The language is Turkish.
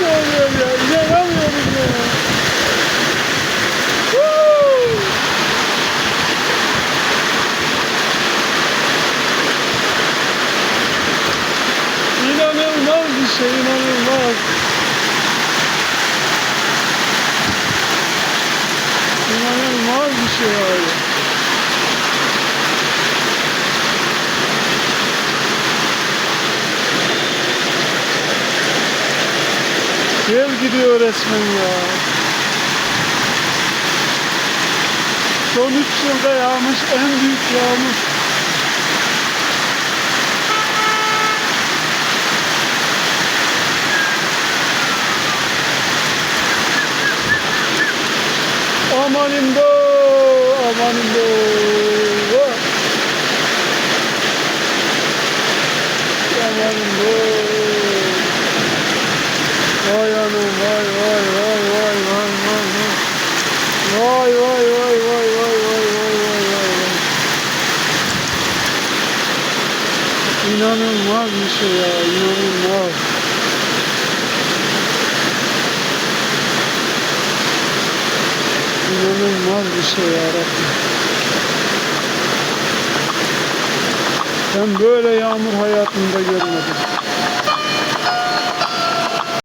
şey oluyor ya. İnanamıyorum ya. İnanılmaz bir şey, inanılmaz. İnanılmaz bir şey abi. Sel gidiyor resmen ya. Son 3 yılda yağmış en büyük yağmur. Amanin do, amanin do. Amanin do. Vay anam, vay vay vay vay vay vay vay. Vay vay vay vay vay vay vay vay vay vay. İnanılmaz bir şey ya, inanılmaz. İnanılmaz bir şey ya Rabbim. Ben böyle yağmur hayatımda görmedim.